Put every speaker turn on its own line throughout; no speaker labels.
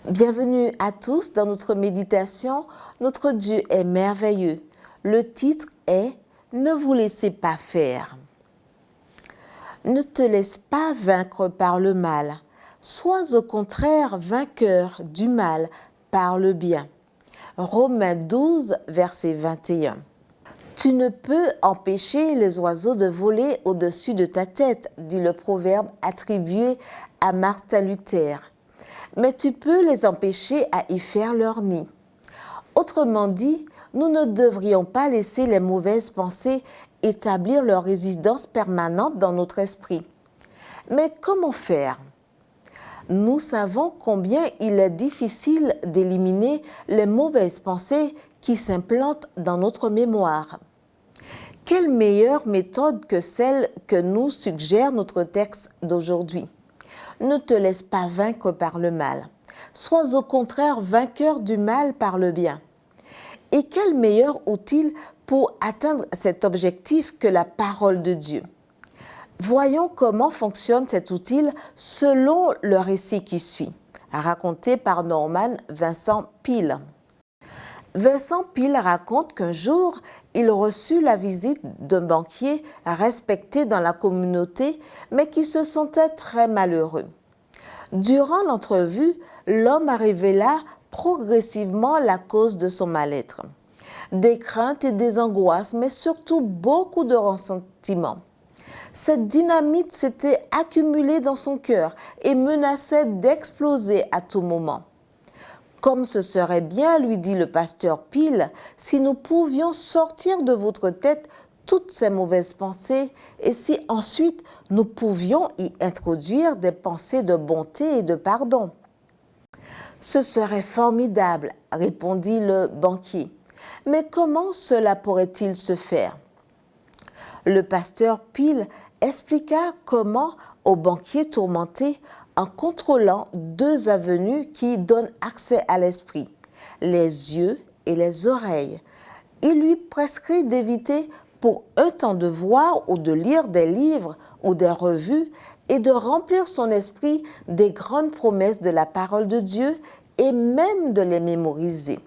Bienvenue à tous dans notre méditation. Notre Dieu est merveilleux. Le titre est « Ne vous laissez pas faire ». Ne te laisse pas vaincre par le mal. Sois au contraire vainqueur du mal par le bien. Romains 12, verset 21. Tu ne peux empêcher les oiseaux de voler au-dessus de ta tête, dit le proverbe attribué à Martin Luther. Mais tu peux les empêcher à y faire leur nid. Autrement dit, nous ne devrions pas laisser les mauvaises pensées établir leur résidence permanente dans notre esprit. Mais comment faire? Nous savons combien il est difficile d'éliminer les mauvaises pensées qui s'implantent dans notre mémoire. Quelle meilleure méthode que celle que nous suggère notre texte d'aujourd'hui? Ne te laisse pas vaincre par le mal. Sois au contraire vainqueur du mal par le bien. Et quel meilleur outil pour atteindre cet objectif que la parole de Dieu? Voyons comment fonctionne cet outil selon le récit qui suit, raconté par Norman Vincent Peale. Vincent Peale raconte qu'un jour, il reçut la visite d'un banquier respecté dans la communauté, mais qui se sentait très malheureux. Durant l'entrevue, l'homme révéla progressivement la cause de son mal-être. Des craintes et des angoisses, mais surtout beaucoup de ressentiments. Cette dynamite s'était accumulée dans son cœur et menaçait d'exploser à tout moment. Comme ce serait bien, lui dit le pasteur Peale, si nous pouvions sortir de votre tête toutes ces mauvaises pensées et si ensuite nous pouvions y introduire des pensées de bonté et de pardon. Ce serait formidable, répondit le banquier. Mais comment cela pourrait-il se faire? Le pasteur Peale expliqua comment au banquier tourmenté en contrôlant deux avenues qui donnent accès à l'esprit, les yeux et les oreilles. Il lui prescrit d'éviter pour un temps de voir ou de lire des livres ou des revues et de remplir son esprit des grandes promesses de la parole de Dieu et même de les mémoriser.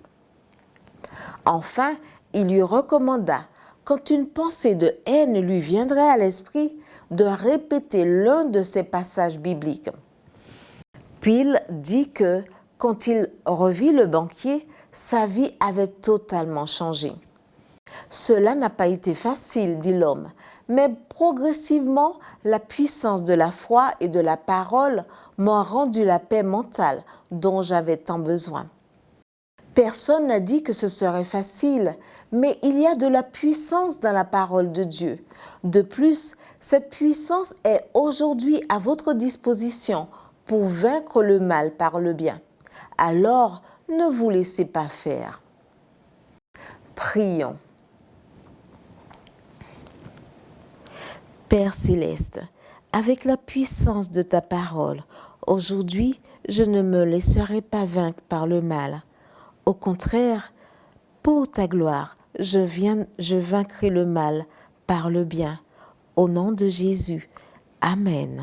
Enfin, il lui recommanda, quand une pensée de haine lui viendrait à l'esprit, de répéter l'un de ces passages bibliques. Peale dit que, quand il revit le banquier, sa vie avait totalement changé. Cela n'a pas été facile, dit l'homme, mais progressivement, la puissance de la foi et de la parole m'ont rendu la paix mentale dont j'avais tant besoin. Personne n'a dit que ce serait facile, mais il y a de la puissance dans la parole de Dieu. De plus, cette puissance est aujourd'hui à votre disposition pour vaincre le mal par le bien. Alors, ne vous laissez pas faire. Prions. Père céleste, avec la puissance de ta parole, aujourd'hui, je ne me laisserai pas vaincre par le mal. Au contraire, pour ta gloire, je vaincrai le mal par le bien. Au nom de Jésus. Amen.